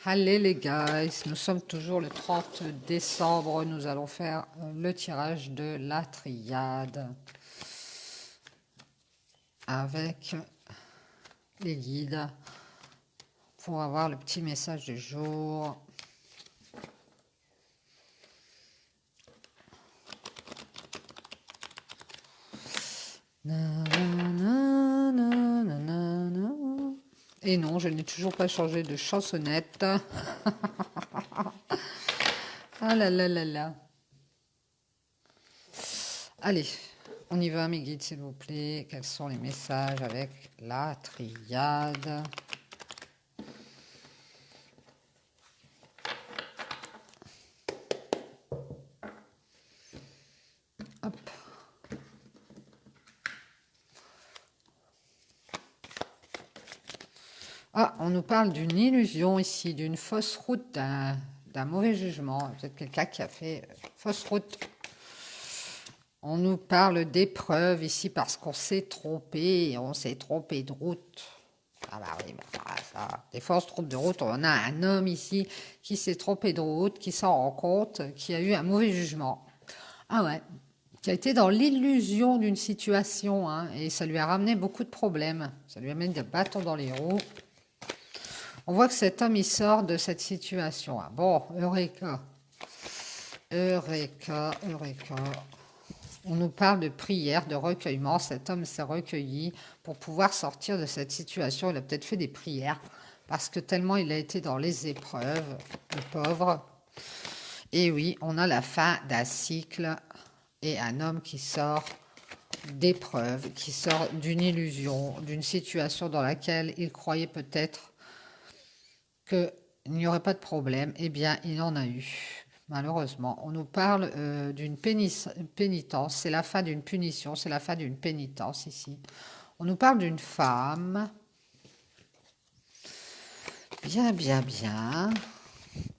Allez les guys, nous sommes toujours le 30 décembre, nous allons faire le tirage de la triade avec les guides pour avoir le petit message du jour. Et non, je n'ai toujours pas changé de chansonnette. Ah là là là là. Allez, on y va mes guides s'il vous plaît. Quels sont les messages avec la triade? Hop. Ah, on nous parle d'une illusion ici, d'une fausse route, d'un mauvais jugement. Peut-être quelqu'un qui a fait fausse route. On nous parle d'épreuves ici parce qu'on s'est trompé, on s'est trompé de route. Ah bah oui, bah ça. Des fois on se trompe de route, on a un homme ici qui s'est trompé de route, qui s'en rend compte, qui a eu un mauvais jugement. Ah ouais, qui a été dans l'illusion d'une situation, hein, et ça lui a ramené beaucoup de problèmes. Ça lui a mis des bâtons dans les roues. On voit que cet homme, il sort de cette situation. Hein. Bon, Eureka. Eureka, Eureka. On nous parle de prière, de recueillement. Cet homme s'est recueilli pour pouvoir sortir de cette situation. Il a peut-être fait des prières parce que tellement il a été dans les épreuves, le pauvre. Et oui, on a la fin d'un cycle et un homme qui sort d'épreuves, qui sort d'une illusion, d'une situation dans laquelle il croyait peut-être qu'il n'y aurait pas de problème. Eh bien, il en a eu. Malheureusement, on nous parle d'une pénitence, c'est la fin d'une punition, c'est la fin d'une pénitence ici. On nous parle d'une femme. Bien, bien, bien.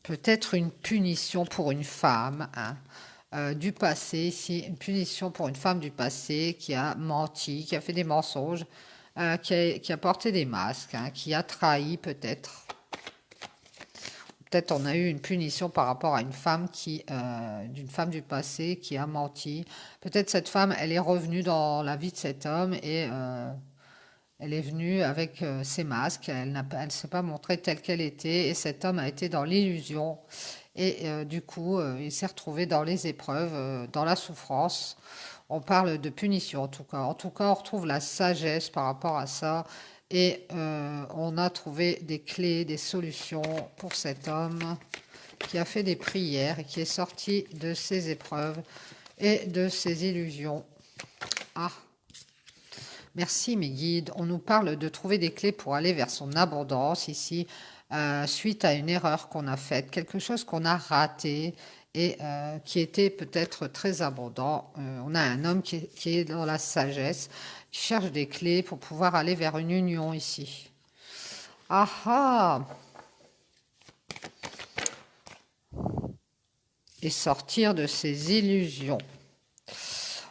Peut-être une punition pour une femme, hein, du passé ici, une punition pour une femme du passé qui a menti, qui a fait des mensonges, qui a porté des masques, hein, qui a trahi peut-être. Peut-être on a eu une punition par rapport à une femme d'une femme du passé qui a menti. Peut-être cette femme, elle est revenue dans la vie de cet homme et elle est venue avec ses masques. Elle ne s'est pas montrée telle qu'elle était et cet homme a été dans l'illusion. Et du coup, il s'est retrouvé dans les épreuves, dans la souffrance. On parle de punition en tout cas. En tout cas, on retrouve la sagesse par rapport à ça. Et on a trouvé des clés, des solutions pour cet homme qui a fait des prières et qui est sorti de ses épreuves et de ses illusions. Ah, merci mes guides. On nous parle de trouver des clés pour aller vers son abondance ici, suite à une erreur qu'on a faite, quelque chose qu'on a raté et qui était peut-être très abondant. On a un homme qui est dans la sagesse, qui cherche des clés pour pouvoir aller vers une union ici. Ah ah! Et sortir de ses illusions.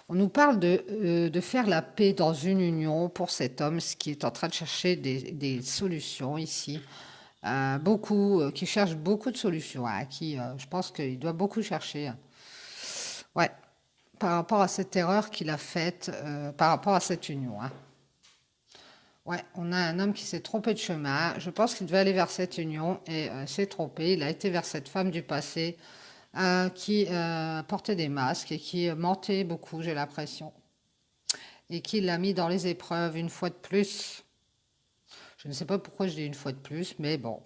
On nous parle de faire la paix dans une union pour cet homme, ce qui est en train de chercher des solutions ici. Qui cherche beaucoup de solutions, hein, je pense qu'il doit beaucoup chercher. Hein. Ouais, par rapport à cette erreur qu'il a faite, par rapport à cette union. Hein. Ouais, on a un homme qui s'est trompé de chemin. Je pense qu'il devait aller vers cette union et s'est trompé. Il a été vers cette femme du passé qui portait des masques et qui mentait beaucoup, j'ai l'impression. Et qui l'a mis dans les épreuves une fois de plus. Je ne sais pas pourquoi je dis une fois de plus, mais bon.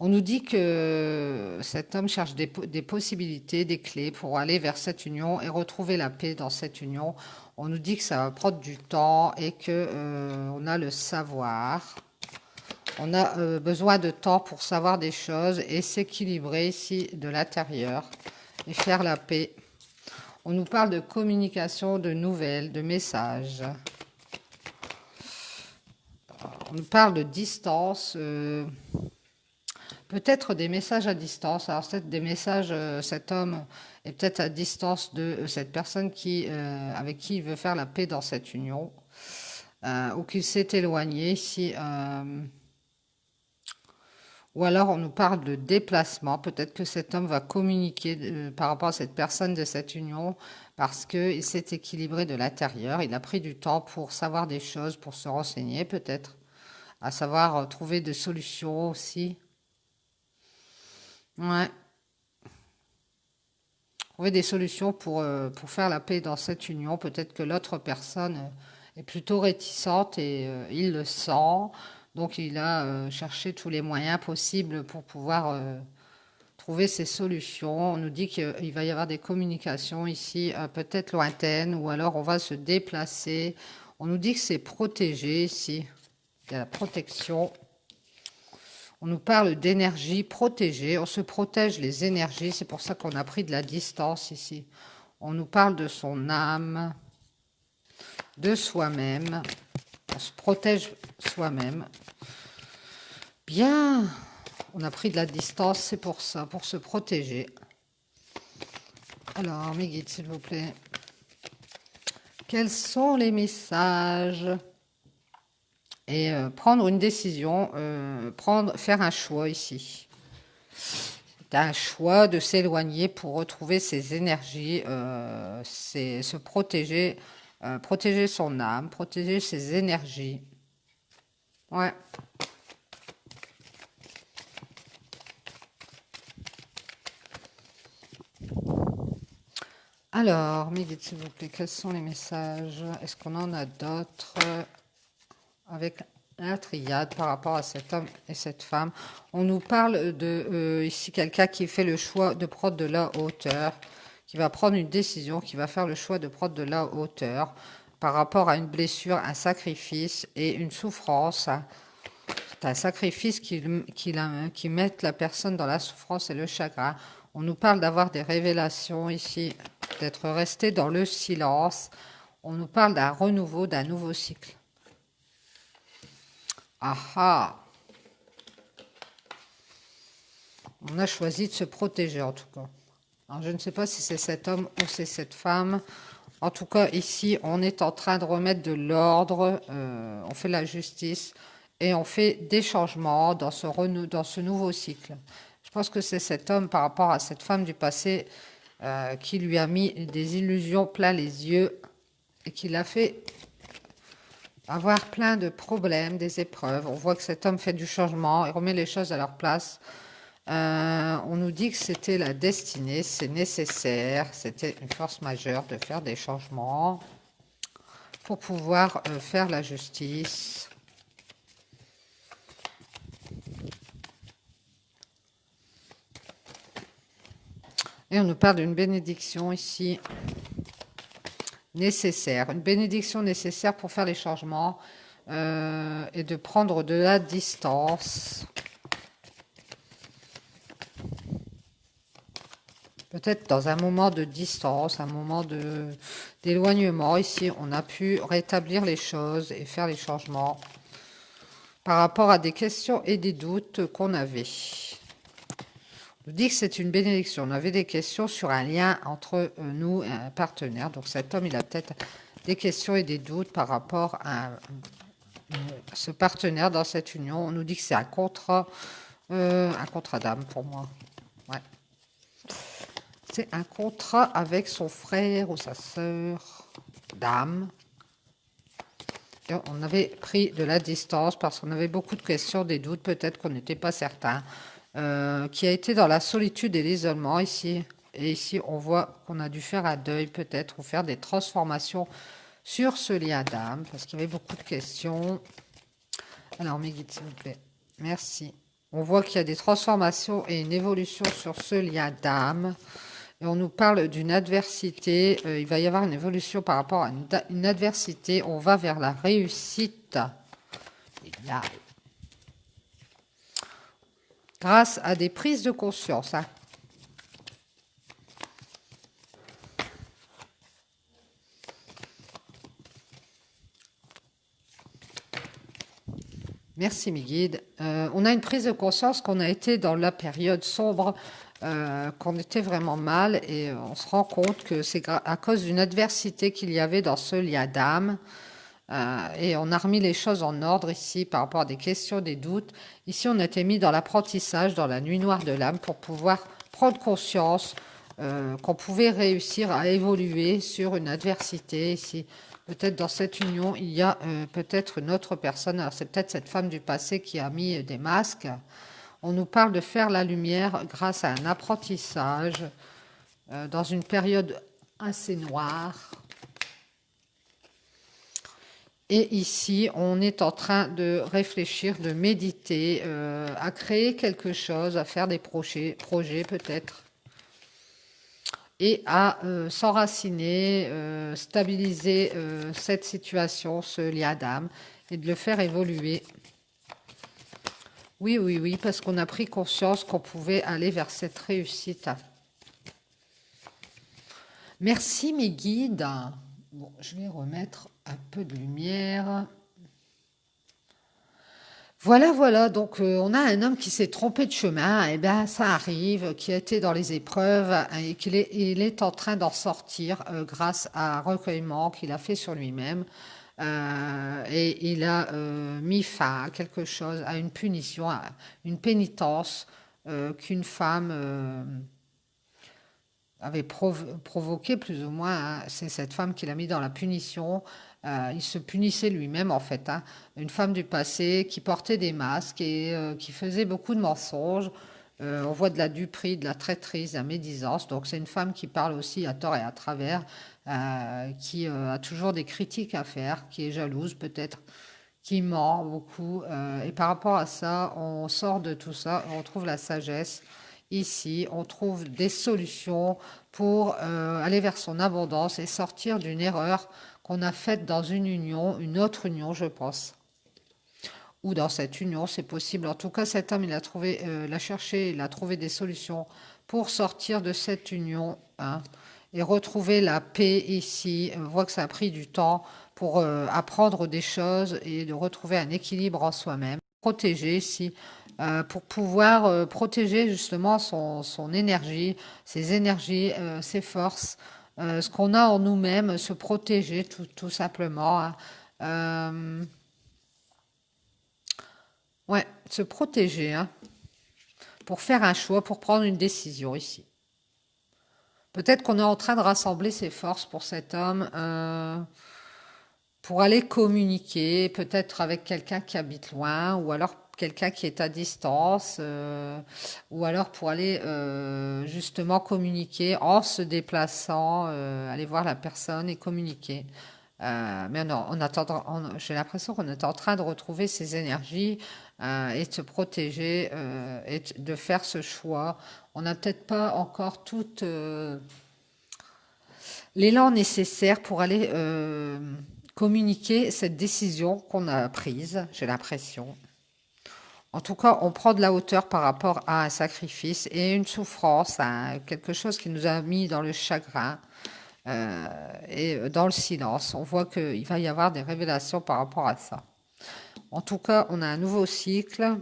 On nous dit que cet homme cherche des possibilités, des clés pour aller vers cette union et retrouver la paix dans cette union. On nous dit que ça va prendre du temps et que on a le savoir. On a besoin de temps pour savoir des choses et s'équilibrer ici de l'intérieur et faire la paix. On nous parle de communication, de nouvelles, de messages. On nous parle de distance. Peut-être des messages à distance. Alors, peut-être des messages, cet homme est peut-être à distance de cette personne avec qui il veut faire la paix dans cette union, ou qu'il s'est éloigné. Si, Ou alors on nous parle de déplacement. Peut-être que cet homme va communiquer par rapport à cette personne de cette union parce qu'il s'est équilibré de l'intérieur. Il a pris du temps pour savoir des choses, pour se renseigner peut-être, à savoir trouver des solutions aussi. Ouais, trouver des solutions pour faire la paix dans cette union. Peut-être que l'autre personne est plutôt réticente et il le sent. Donc il a cherché tous les moyens possibles pour pouvoir trouver ces solutions. On nous dit qu'il va y avoir des communications ici, peut-être lointaines, ou alors on va se déplacer. On nous dit que c'est protégé ici. Il y a la protection. On nous parle d'énergie protégée. On se protège les énergies. C'est pour ça qu'on a pris de la distance ici. On nous parle de son âme, de soi-même. On se protège soi-même. Bien. On a pris de la distance, c'est pour ça, pour se protéger. Alors, mes guides, s'il vous plaît. Quels sont les messages? Et prendre une décision, faire un choix ici. C'est un choix de s'éloigner pour retrouver ses énergies, c'est se protéger, protéger son âme, protéger ses énergies. Ouais. Alors, mes guides, s'il vous plaît, quels sont les messages? Est-ce qu'on en a d'autres avec la triade par rapport à cet homme et cette femme? On nous parle de ici quelqu'un qui fait le choix de prendre de la hauteur, qui va prendre une décision, qui va faire le choix de prendre de la hauteur par rapport à une blessure, un sacrifice et une souffrance. C'est un sacrifice qui met la personne dans la souffrance et le chagrin. On nous parle d'avoir des révélations ici, d'être resté dans le silence. On nous parle d'un renouveau, d'un nouveau cycle. Ah ah! On a choisi de se protéger en tout cas. Alors, je ne sais pas si c'est cet homme ou c'est cette femme. En tout cas, ici, on est en train de remettre de l'ordre. On fait la justice et on fait des changements dans ce nouveau cycle. Je pense que c'est cet homme par rapport à cette femme du passé qui lui a mis des illusions plein les yeux et qui l'a fait avoir plein de problèmes, des épreuves. On voit que cet homme fait du changement et remet les choses à leur place. On nous dit que c'était la destinée, c'est nécessaire, c'était une force majeure de faire des changements pour pouvoir faire la justice. Et on nous parle d'une bénédiction ici nécessaire, une bénédiction nécessaire pour faire les changements et de prendre de la distance. Peut-être dans un moment de distance, un moment d'éloignement. Ici, on a pu rétablir les choses et faire les changements par rapport à des questions et des doutes qu'on avait. On nous dit que c'est une bénédiction. On avait des questions sur un lien entre nous et un partenaire. Donc cet homme, il a peut-être des questions et des doutes par rapport à ce partenaire dans cette union. On nous dit que c'est un contrat d'âme pour moi. Ouais. C'est un contrat avec son frère ou sa sœur d'âme. On avait pris de la distance parce qu'on avait beaucoup de questions, des doutes, peut-être qu'on n'était pas certain. Qui a été dans la solitude et l'isolement ici. Et ici, on voit qu'on a dû faire un deuil peut-être ou faire des transformations sur ce lien d'âme parce qu'il y avait beaucoup de questions. Alors, mes guides, s'il vous plaît. Merci. On voit qu'il y a des transformations et une évolution sur ce lien d'âme. Et on nous parle d'une adversité. Il va y avoir une évolution par rapport à une adversité. On va vers la réussite. Grâce à des prises de conscience. Hein. Merci mes guides. On a une prise de conscience qu'on a été dans la période sombre, qu'on était vraiment mal et on se rend compte que c'est à cause d'une adversité qu'il y avait dans ce lien d'âme. Et on a remis les choses en ordre ici par rapport à des questions, des doutes. Ici, on a été mis dans l'apprentissage, dans la nuit noire de l'âme, pour pouvoir prendre conscience qu'on pouvait réussir à évoluer sur une adversité. Ici, peut-être dans cette union, il y a peut-être une autre personne. Alors, c'est peut-être cette femme du passé qui a mis des masques. On nous parle de faire la lumière grâce à un apprentissage dans une période assez noire. Et ici, on est en train de réfléchir, de méditer, à créer quelque chose, à faire des projets peut-être, et à s'enraciner, stabiliser cette situation, ce lien d'âme, et de le faire évoluer. Oui, oui, oui, parce qu'on a pris conscience qu'on pouvait aller vers cette réussite. Merci mes guides. Bon, je vais remettre un peu de lumière. Voilà, voilà, donc on a un homme qui s'est trompé de chemin, et bien ça arrive, qui a été dans les épreuves et il est en train d'en sortir grâce à un recueillement qu'il a fait sur lui-même. Et il a mis fin à quelque chose, à une punition, à une pénitence qu'une femme avait provoqué plus ou moins, hein. C'est cette femme qui l'a mis dans la punition. Il se punissait lui-même en fait, hein. Une femme du passé qui portait des masques et qui faisait beaucoup de mensonges. On voit de la duperie, de la traîtrise, de la médisance. Donc c'est une femme qui parle aussi à tort et à travers, qui a toujours des critiques à faire, qui est jalouse peut-être, qui ment beaucoup. Et par rapport à ça, on sort de tout ça, on trouve la sagesse. Ici, on trouve des solutions pour aller vers son abondance et sortir d'une erreur qu'on a faite dans une union, une autre union, je pense. Ou dans cette union, c'est possible. En tout cas, cet homme, il a cherché, il a trouvé des solutions pour sortir de cette union, hein, et retrouver la paix ici. On voit que ça a pris du temps pour apprendre des choses et de retrouver un équilibre en soi-même. Protéger ici, pour pouvoir protéger justement son énergie, ses énergies, ses forces, ce qu'on a en nous-mêmes, se protéger tout simplement, hein. Ouais, se protéger, hein, pour faire un choix, pour prendre une décision ici. Peut-être qu'on est en train de rassembler ses forces pour cet homme, pour aller communiquer, peut-être avec quelqu'un qui habite loin, ou alors quelqu'un qui est à distance, ou alors pour aller justement communiquer en se déplaçant, aller voir la personne et communiquer. Mais non, j'ai l'impression qu'on est en train de retrouver ses énergies et de se protéger et de faire ce choix. On n'a peut-être pas encore tout l'élan nécessaire pour aller communiquer cette décision qu'on a prise, j'ai l'impression. En tout cas, on prend de la hauteur par rapport à un sacrifice et une souffrance, hein, quelque chose qui nous a mis dans le chagrin et dans le silence. On voit qu'il va y avoir des révélations par rapport à ça. En tout cas, on a un nouveau cycle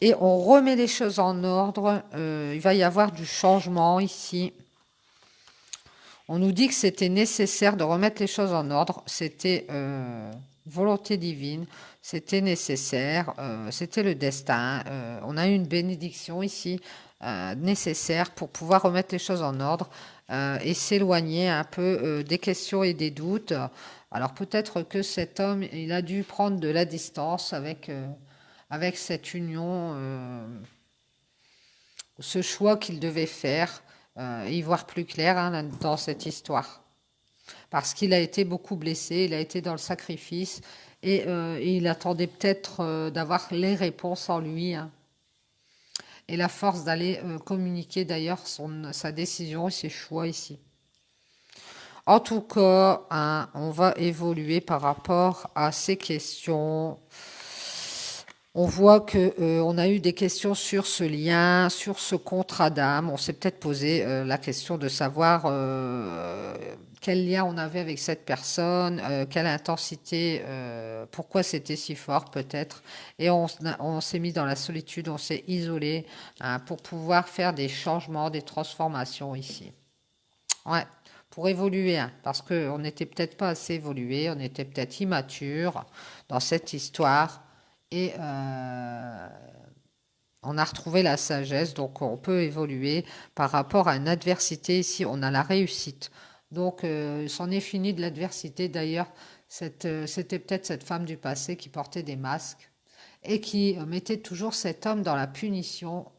et on remet les choses en ordre. Il va y avoir du changement ici. On nous dit que c'était nécessaire de remettre les choses en ordre. C'était volonté divine. C'était nécessaire. C'était le destin. On a eu une bénédiction ici nécessaire pour pouvoir remettre les choses en ordre et s'éloigner un peu des questions et des doutes. Alors peut-être que cet homme, il a dû prendre de la distance avec cette union, ce choix qu'il devait faire, y voir plus clair, hein, dans cette histoire. Parce qu'il a été beaucoup blessé, il a été dans le sacrifice et il attendait peut-être d'avoir les réponses en lui, hein, et la force d'aller communiquer d'ailleurs sa décision et ses choix ici. En tout cas, hein, on va évoluer par rapport à ces questions. On voit que on a eu des questions sur ce lien, sur ce contrat d'âme. On s'est peut-être posé la question de savoir quel lien on avait avec cette personne, quelle intensité, pourquoi c'était si fort peut-être. Et on s'est mis dans la solitude, on s'est isolé, hein, pour pouvoir faire des changements, des transformations ici. Ouais, pour évoluer, hein, parce qu'on n'était peut-être pas assez évolué, on était peut-être immature dans cette histoire, et on a retrouvé la sagesse, donc on peut évoluer par rapport à une adversité. Ici, on a la réussite. Donc, c'en est fini de l'adversité. D'ailleurs, c'était peut-être cette femme du passé qui portait des masques et qui mettait toujours cet homme dans la punition.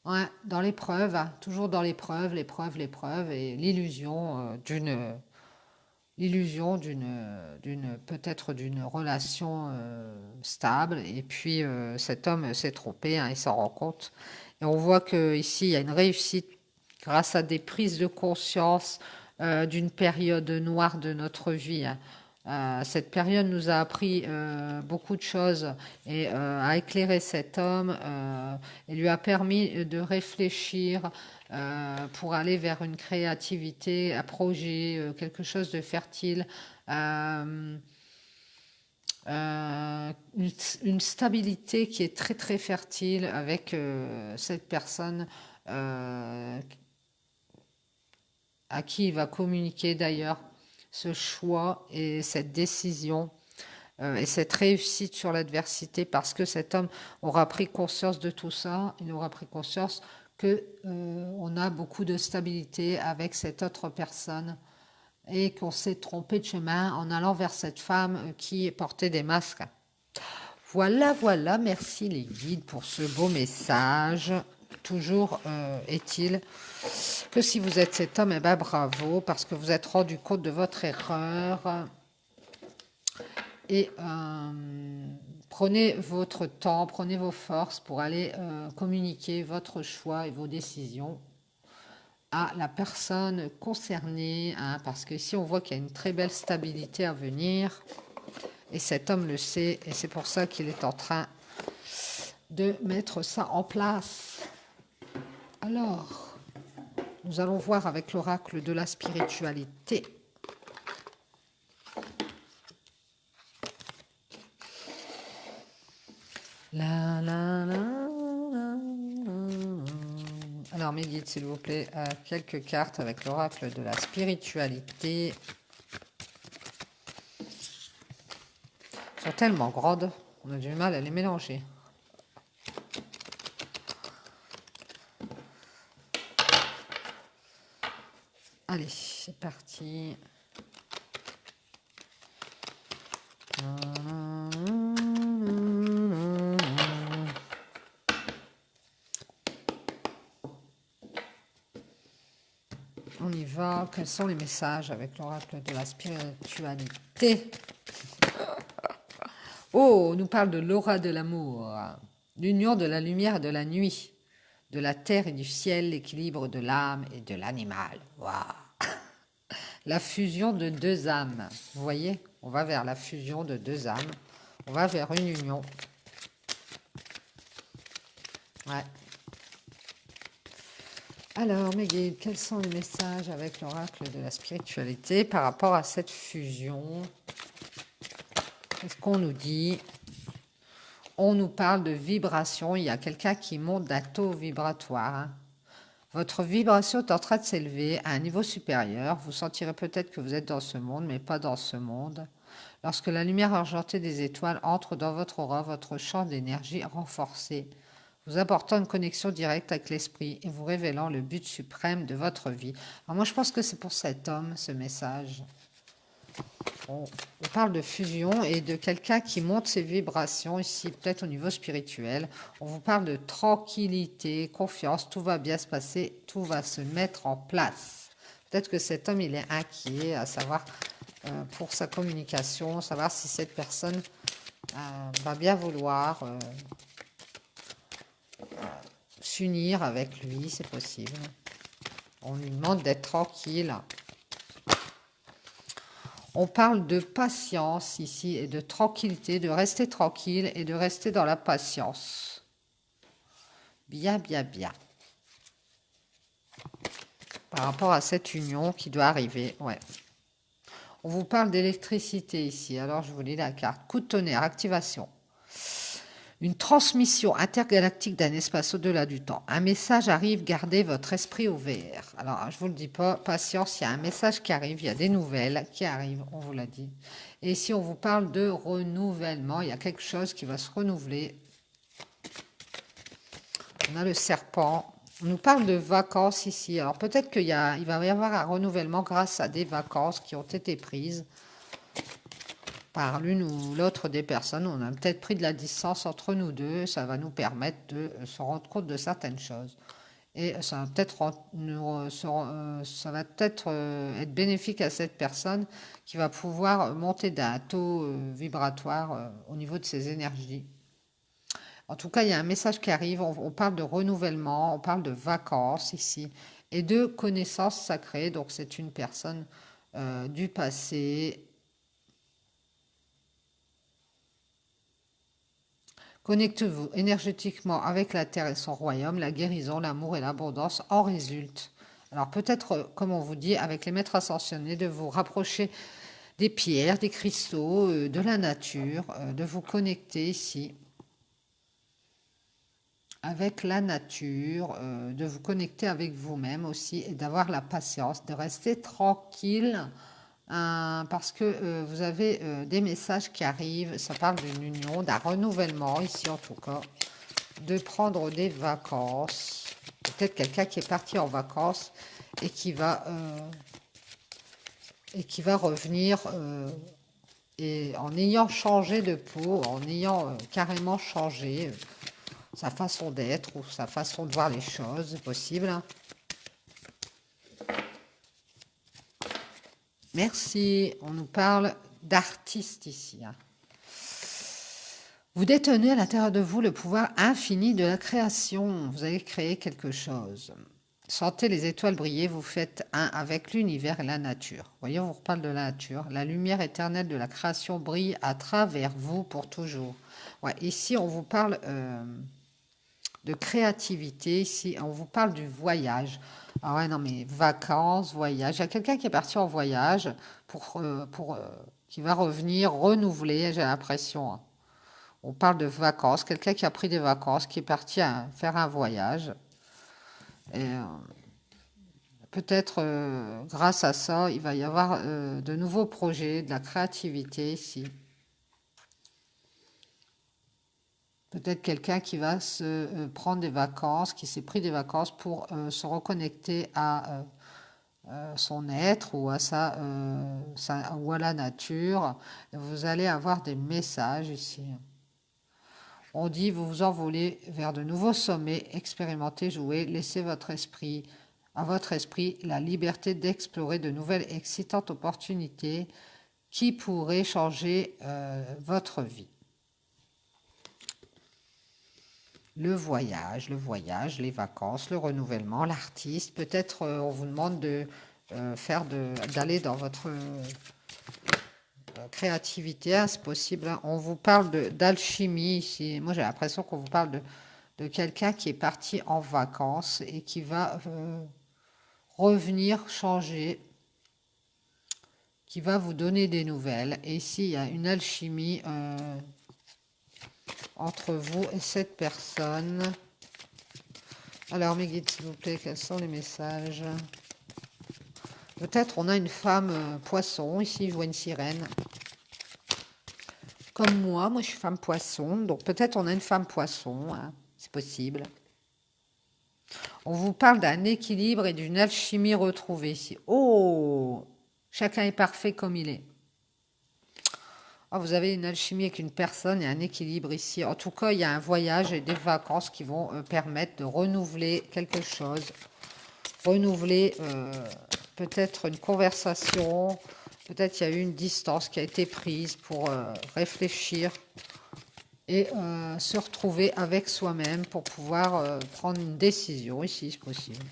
Ouais, dans l'épreuve, hein, toujours dans l'épreuve, l'épreuve et l'illusion d'une peut-être d'une relation stable. Et puis cet homme s'est trompé, hein, il s'en rend compte. Et on voit que ici il y a une réussite grâce à des prises de conscience d'une période noire de notre vie, hein. Cette période nous a appris beaucoup de choses et a éclairé cet homme et lui a permis de réfléchir pour aller vers une créativité, un projet, quelque chose de fertile, euh, une stabilité qui est très très fertile avec cette personne à qui il va communiquer d'ailleurs ce choix et cette décision et cette réussite sur l'adversité parce que cet homme aura pris conscience de tout ça, il aura pris conscience que on a beaucoup de stabilité avec cette autre personne et qu'on s'est trompé de chemin en allant vers cette femme qui portait des masques. Voilà, voilà, merci les guides pour ce beau message. Toujours est-il que si vous êtes cet homme, eh ben bravo, parce que vous êtes rendu compte de votre erreur. Et prenez votre temps, prenez vos forces pour aller communiquer votre choix et vos décisions à la personne concernée, hein, parce que ici on voit qu'il y a une très belle stabilité à venir et cet homme le sait et c'est pour ça qu'il est en train de mettre ça en place. Alors, nous allons voir avec l'oracle de la spiritualité. La, la, la, la, la. Alors, mes guides, s'il vous plaît, quelques cartes avec l'oracle de la spiritualité. Elles sont tellement grandes, on a du mal à les mélanger. Allez, c'est parti. On y va. Quels sont les messages avec l'oracle de la spiritualité? Oh, on nous parle de l'aura de l'amour, l'union de la lumière et de la nuit, de la terre et du ciel, l'équilibre de l'âme et de l'animal. Waouh! La fusion de deux âmes. Vous voyez, on va vers la fusion de deux âmes. On va vers une union. Ouais. Alors, mes guides, quels sont les messages avec l'oracle de la spiritualité par rapport à cette fusion? Qu'est-ce qu'on nous dit? On nous parle de vibration. Il y a quelqu'un qui monte d'un taux vibratoire, hein. Votre vibration est en train de s'élever à un niveau supérieur. Vous sentirez peut-être que vous êtes dans ce monde, mais pas dans ce monde. Lorsque la lumière argentée des étoiles entre dans votre aura, votre champ d'énergie renforcé, vous apportant une connexion directe avec l'esprit et vous révélant le but suprême de votre vie. Alors moi, je pense que c'est pour cet homme, ce message. On parle de fusion et de quelqu'un qui monte ses vibrations, ici peut-être au niveau spirituel. On vous parle de tranquillité, confiance, tout va bien se passer, tout va se mettre en place. Peut-être que cet homme, il est inquiet, à savoir pour sa communication, savoir si cette personne va bien vouloir s'unir avec lui, c'est possible. On lui demande d'être tranquille. On parle de patience ici et de tranquillité, de rester tranquille et de rester dans la patience. Bien, bien, bien. Par rapport à cette union qui doit arriver, ouais. On vous parle d'électricité ici, alors je vous lis la carte. Coup de tonnerre, activation. Une transmission intergalactique d'un espace au-delà du temps. Un message arrive, gardez votre esprit ouvert. Alors, je vous le dis pas, patience, il y a un message qui arrive, il y a des nouvelles qui arrivent, on vous l'a dit. Et si on vous parle de renouvellement, il y a quelque chose qui va se renouveler. On a le serpent. On nous parle de vacances ici. Alors, peut-être qu'il va y avoir un renouvellement grâce à des vacances qui ont été prises par l'une ou l'autre des personnes. On a peut-être pris de la distance entre nous deux. Ça va nous permettre de se rendre compte de certaines choses. Et ça va peut-être être bénéfique à cette personne qui va pouvoir monter d'un taux vibratoire au niveau de ses énergies. En tout cas, il y a un message qui arrive. On parle de renouvellement, on parle de vacances ici et de connaissances sacrées. Donc, c'est une personne du passé. Connectez-vous énergétiquement avec la terre et son royaume, la guérison, l'amour et l'abondance en résultent. Alors peut-être, comme on vous dit, avec les maîtres ascensionnés, de vous rapprocher des pierres, des cristaux, de la nature, de vous connecter ici avec la nature, de vous connecter avec vous-même aussi et d'avoir la patience, de rester tranquille parce que vous avez des messages qui arrivent, ça parle d'une union, d'un renouvellement ici en tout cas, de prendre des vacances, peut-être quelqu'un qui est parti en vacances et qui va revenir et en ayant changé de peau, en ayant carrément changé sa façon d'être ou sa façon de voir les choses, possible. Merci. On nous parle d'artistes ici. Vous détenez à l'intérieur de vous le pouvoir infini de la création. Vous allez créer quelque chose. Sentez les étoiles briller, vous faites un avec l'univers et la nature. Vous voyez, on vous reparle de la nature. La lumière éternelle de la création brille à travers vous pour toujours. Ouais, ici, on vous parle de créativité. Ici, on vous parle du voyage. Ah ouais, non, mais vacances, voyage. Il y a quelqu'un qui est parti en voyage qui va revenir renouvelé, j'ai l'impression. On parle de vacances. Quelqu'un qui a pris des vacances, qui est parti faire un voyage. Et peut-être grâce à ça, il va y avoir de nouveaux projets, de la créativité ici. Peut-être quelqu'un qui va se prendre des vacances, qui s'est pris des vacances pour se reconnecter à son être ou ou à la nature. Vous allez avoir des messages ici. On dit, vous vous envolez vers de nouveaux sommets, expérimentez, jouez, laissez à votre esprit la liberté d'explorer de nouvelles excitantes opportunités qui pourraient changer votre vie. Le voyage, les vacances, le renouvellement, l'artiste. Peut-être on vous demande d'aller dans votre créativité, hein, c'est possible. Hein. On vous parle d'alchimie ici. Moi, j'ai l'impression qu'on vous parle de quelqu'un qui est parti en vacances et qui va revenir changer, qui va vous donner des nouvelles. Et ici, il y a une alchimie entre vous et cette personne. Alors, mes guides, s'il vous plaît, quels sont les messages? Peut-être on a une femme poisson. Ici, je vois une sirène. Comme moi je suis femme poisson. Donc, peut-être on a une femme poisson. Hein, c'est possible. On vous parle d'un équilibre et d'une alchimie retrouvée ici. Oh! Chacun est parfait comme il est. Oh, vous avez une alchimie avec une personne et un équilibre ici. En tout cas, il y a un voyage et des vacances qui vont permettre de renouveler quelque chose. Renouveler peut-être une conversation. Peut-être qu'il y a eu une distance qui a été prise pour réfléchir et se retrouver avec soi-même pour pouvoir prendre une décision ici, c'est possible.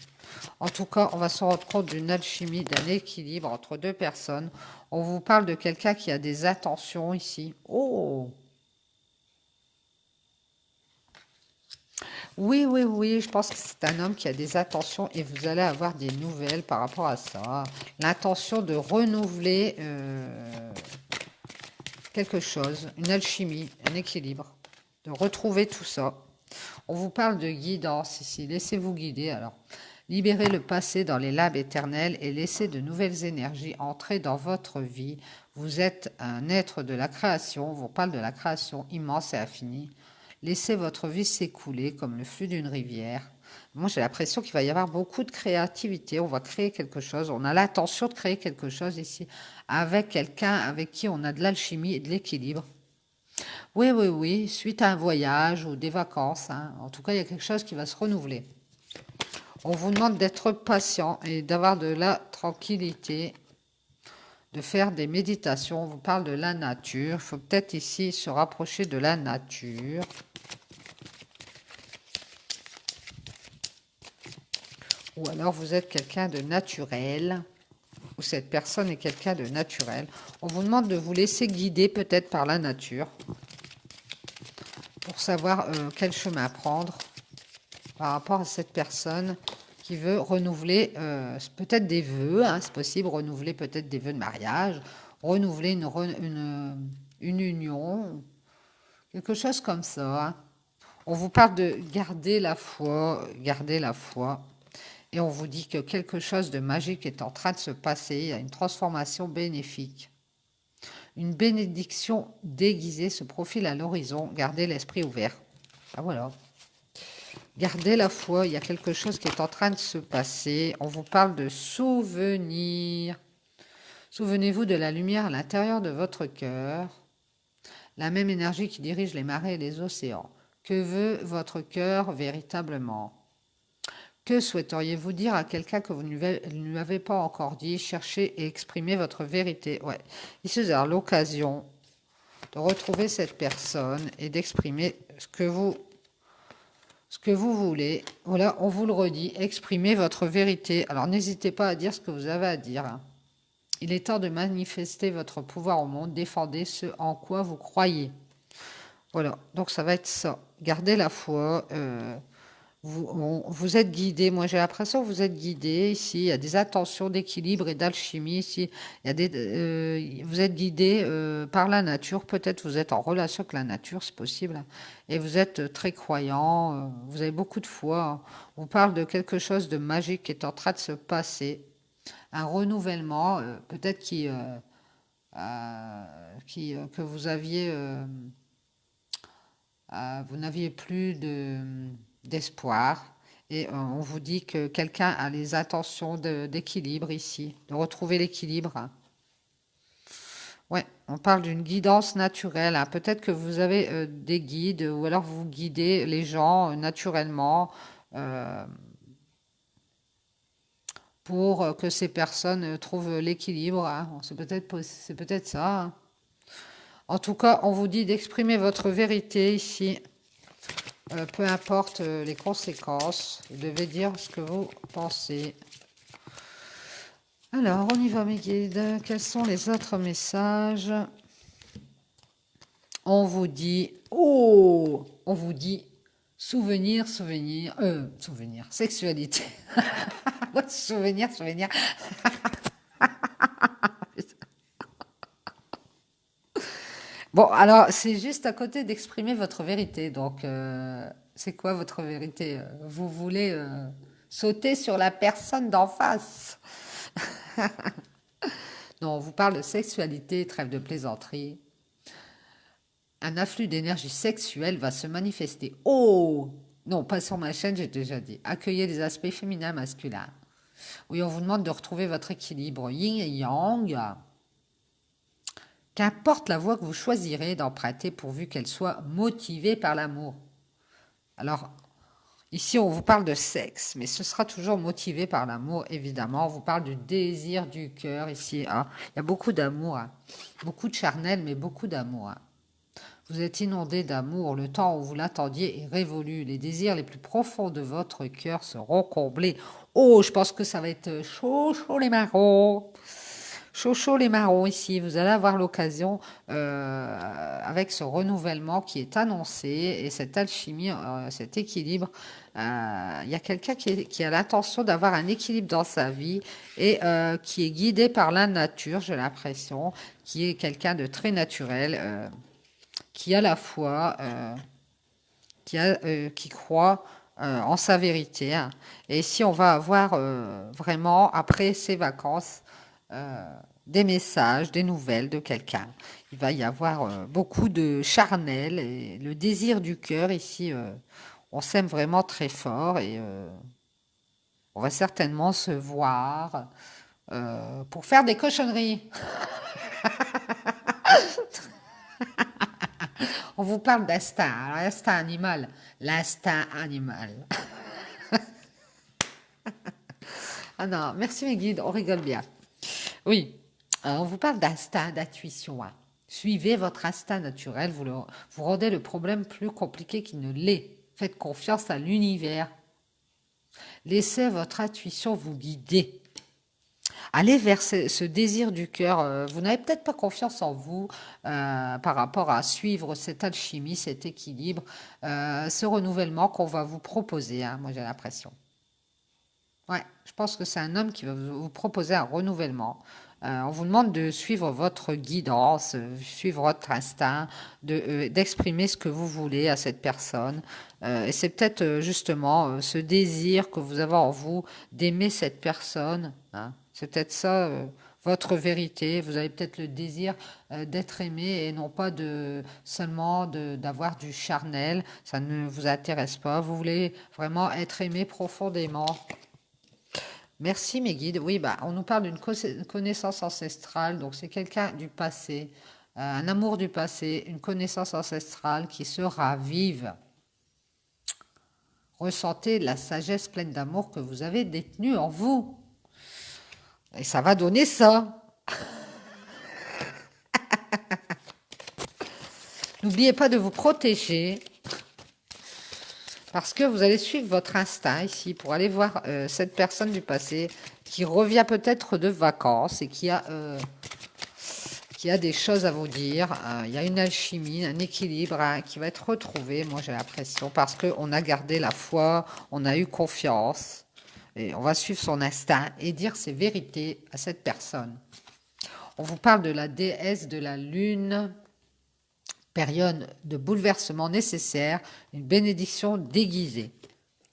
En tout cas, on va se rendre compte d'une alchimie, d'un équilibre entre deux personnes. On vous parle de quelqu'un qui a des intentions ici. Oh! Oui, oui, oui, je pense que c'est un homme qui a des intentions et vous allez avoir des nouvelles par rapport à ça. L'intention de renouveler quelque chose, une alchimie, un équilibre, de retrouver tout ça. On vous parle de guidance ici. Laissez-vous guider. Alors, libérez le passé dans les lames éternelles et laissez de nouvelles énergies entrer dans votre vie. Vous êtes un être de la création. On vous parle de la création immense et infinie. Laissez votre vie s'écouler comme le flux d'une rivière. Moi, j'ai l'impression qu'il va y avoir beaucoup de créativité. On va créer quelque chose. On a l'intention de créer quelque chose ici avec quelqu'un avec qui on a de l'alchimie et de l'équilibre. Oui, oui, oui, suite à un voyage ou des vacances, hein. En tout cas, il y a quelque chose qui va se renouveler. On vous demande d'être patient et d'avoir de la tranquillité, de faire des méditations. On vous parle de la nature. Il faut peut-être ici se rapprocher de la nature. Ou alors vous êtes quelqu'un de naturel, ou cette personne est quelqu'un de naturel. On vous demande de vous laisser guider peut-être par la nature pour savoir quel chemin prendre par rapport à cette personne qui veut renouveler peut-être des vœux, hein, c'est possible, renouveler peut-être des vœux de mariage, renouveler une union, quelque chose comme ça. Hein. On vous parle de garder la foi, garder la foi. Et on vous dit que quelque chose de magique est en train de se passer. Il y a une transformation bénéfique. Une bénédiction déguisée se profile à l'horizon. Gardez l'esprit ouvert. Ah voilà. Gardez la foi. Il y a quelque chose qui est en train de se passer. On vous parle de souvenirs. Souvenez-vous de la lumière à l'intérieur de votre cœur. La même énergie qui dirige les marées et les océans. Que veut votre cœur véritablement ? Que souhaiteriez-vous dire à quelqu'un que vous ne lui avez pas encore dit? Cherchez et exprimez votre vérité. Ouais. Ici, vous avez l'occasion de retrouver cette personne et d'exprimer ce que vous voulez. Voilà, on vous le redit. Exprimez votre vérité. Alors, n'hésitez pas à dire ce que vous avez à dire. Hein. Il est temps de manifester votre pouvoir au monde. Défendez ce en quoi vous croyez. Voilà, donc ça va être ça. Gardez la foi. Vous êtes guidé, moi j'ai l'impression que vous êtes guidé ici, il y a des intentions d'équilibre et d'alchimie ici, vous êtes guidé par la nature, peut-être vous êtes en relation avec la nature, c'est possible, hein. Et vous êtes très croyant, vous avez beaucoup de foi, hein. On vous parle de quelque chose de magique qui est en train de se passer, un renouvellement, peut-être que vous n'aviez plus d'espoir. Et on vous dit que quelqu'un a les intentions d'équilibre ici, de retrouver l'équilibre. Hein. Ouais, on parle d'une guidance naturelle. Hein. Peut-être que vous avez des guides ou alors vous guidez les gens naturellement pour que ces personnes trouvent l'équilibre. Hein. C'est peut-être ça. Hein. En tout cas, on vous dit d'exprimer votre vérité ici. Peu importe les conséquences, vous devez dire ce que vous pensez. Alors, on y va mes guides. Quels sont les autres messages? On vous dit, on vous dit souvenir, sexualité. souvenir. Bon, alors, c'est juste à côté d'exprimer votre vérité. Donc, c'est quoi votre vérité? Vous voulez sauter sur la personne d'en face? Non, on vous parle de sexualité, trêve de plaisanterie. Un afflux d'énergie sexuelle va se manifester. Oh! Non, pas sur ma chaîne, j'ai déjà dit. Accueillez les aspects féminins, masculins. Oui, on vous demande de retrouver votre équilibre yin et yang. Qu'importe la voie que vous choisirez d'emprunter pourvu qu'elle soit motivée par l'amour. Alors, ici, on vous parle de sexe, mais ce sera toujours motivé par l'amour, évidemment. On vous parle du désir du cœur ici. Hein. Il y a beaucoup d'amour, hein. Beaucoup de charnel, mais beaucoup d'amour. Hein. Vous êtes inondé d'amour. Le temps où vous l'attendiez est révolu. Les désirs les plus profonds de votre cœur seront comblés. Oh, je pense que ça va être chaud, chaud les marrons. Chaud les marrons ici, vous allez avoir l'occasion avec ce renouvellement qui est annoncé et cette alchimie, cet équilibre. Il y a quelqu'un qui a l'intention d'avoir un équilibre dans sa vie et qui est guidé par la nature, j'ai l'impression, qui est quelqu'un de très naturel, qui a la foi. qui croit en sa vérité, hein. Et si on va avoir vraiment, après ces vacances, des messages, des nouvelles de quelqu'un, il va y avoir beaucoup de charnel et le désir du cœur ici. On s'aime vraiment très fort et on va certainement se voir pour faire des cochonneries. On vous parle d'instinct. Alors, l'instinct animal. L'instinct animal. Ah non, merci mes guides, on rigole bien. Oui, on vous parle d'instinct, d'intuition, hein. Suivez votre instinct naturel, vous rendez le problème plus compliqué qu'il ne l'est. Faites confiance à l'univers. Laissez votre intuition vous guider. Allez vers ce désir du cœur. Vous n'avez peut-être pas confiance en vous par rapport à suivre cette alchimie, cet équilibre, ce renouvellement qu'on va vous proposer, hein, moi j'ai l'impression. Ouais, je pense que c'est un homme qui va vous proposer un renouvellement. On vous demande de suivre votre guidance, suivre votre instinct, d'exprimer ce que vous voulez à cette personne. Et c'est peut-être justement ce désir que vous avez en vous d'aimer cette personne, hein. C'est peut-être ça, votre vérité. Vous avez peut-être le désir d'être aimé et non pas seulement d'avoir du charnel. Ça ne vous intéresse pas. Vous voulez vraiment être aimé profondément. Merci mes guides. Oui, bah, on nous parle d'une connaissance ancestrale, donc c'est quelqu'un du passé, un amour du passé, une connaissance ancestrale qui se ravive. Ressentez la sagesse pleine d'amour que vous avez détenue en vous. Et ça va donner ça. N'oubliez pas de vous protéger parce que vous allez suivre votre instinct ici pour aller voir cette personne du passé qui revient peut-être de vacances et qui a des choses à vous dire. Il y a une alchimie, un équilibre hein, qui va être retrouvé, moi j'ai l'impression, parce qu'on a gardé la foi, on a eu confiance, et on va suivre son instinct et dire ses vérités à cette personne. On vous parle de la déesse de la lune, période de bouleversement nécessaire, une bénédiction déguisée.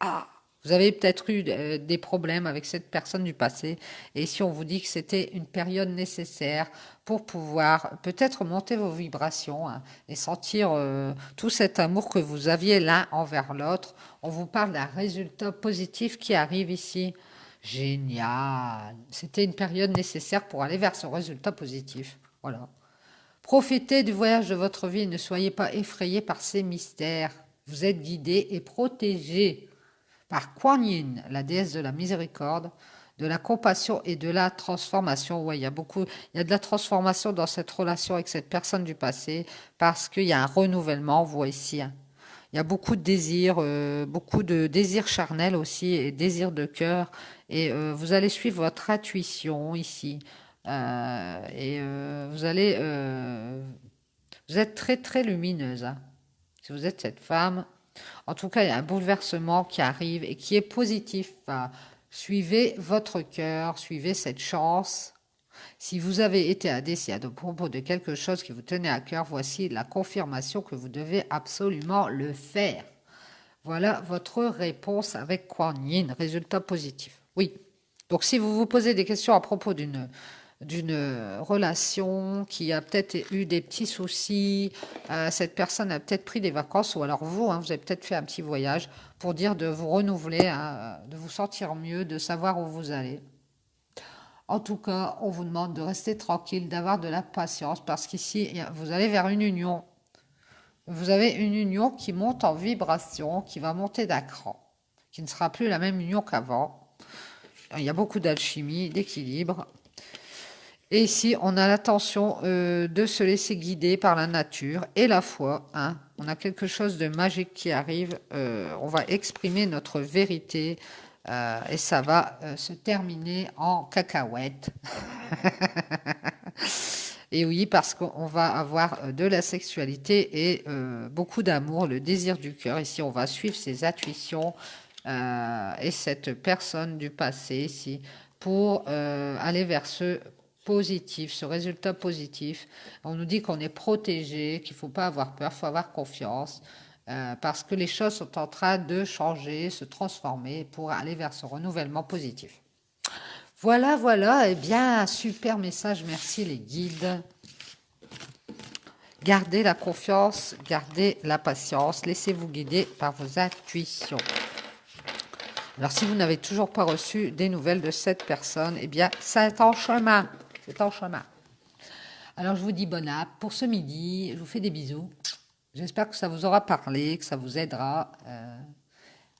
Ah, vous avez peut-être eu des problèmes avec cette personne du passé, et si on vous dit que c'était une période nécessaire pour pouvoir peut-être monter vos vibrations hein, et sentir tout cet amour que vous aviez l'un envers l'autre, on vous parle d'un résultat positif qui arrive ici. Génial! C'était une période nécessaire pour aller vers ce résultat positif. Voilà. Profitez du voyage de votre vie et ne soyez pas effrayés par ces mystères. Vous êtes guidés et protégés par Kuan Yin, la déesse de la miséricorde, de la compassion et de la transformation. Ouais, il y a de la transformation dans cette relation avec cette personne du passé parce qu'il y a un renouvellement, vous voyez ici, hein. Il y a beaucoup de désirs charnels aussi et désirs de cœur. Et vous allez suivre votre intuition ici. Vous êtes très très lumineuse, hein. Si vous êtes cette femme, en tout cas, il y a un bouleversement qui arrive et qui est positif. Enfin, suivez votre cœur, suivez cette chance. Si vous avez été indécis à propos de quelque chose qui vous tenait à cœur, voici la confirmation que vous devez absolument le faire. Voilà votre réponse avec Kuan Yin, résultat positif. Oui. Donc si vous vous posez des questions à propos d'une relation qui a peut-être eu des petits soucis, cette personne a peut-être pris des vacances ou alors vous, hein, vous avez peut-être fait un petit voyage pour dire de vous renouveler, hein, de vous sentir mieux, de savoir où vous allez. En tout cas, on vous demande de rester tranquille, d'avoir de la patience parce qu'ici, vous allez vers une union. Vous avez une union qui monte en vibration, qui va monter d'un cran, qui ne sera plus la même union qu'avant. Il y a beaucoup d'alchimie, d'équilibre. Et ici, on a l'intention de se laisser guider par la nature et la foi, hein. On a quelque chose de magique qui arrive. On va exprimer notre vérité et ça va se terminer en cacahuète. Et oui, parce qu'on va avoir de la sexualité et beaucoup d'amour, le désir du cœur. Ici, on va suivre ses intuitions et cette personne du passé ici pour aller vers ce positif, ce résultat positif. On nous dit qu'on est protégé, qu'il ne faut pas avoir peur, il faut avoir confiance. parce que les choses sont en train de changer, se transformer pour aller vers ce renouvellement positif. Voilà, voilà, eh bien, super message, merci les guides. Gardez la confiance, gardez la patience, laissez-vous guider par vos intuitions. Alors, si vous n'avez toujours pas reçu des nouvelles de cette personne, eh bien, c'est en chemin. C'est en chemin. Alors, je vous dis bonne app pour ce midi. Je vous fais des bisous. J'espère que ça vous aura parlé, que ça vous aidera.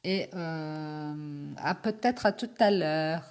Et peut-être à tout à l'heure.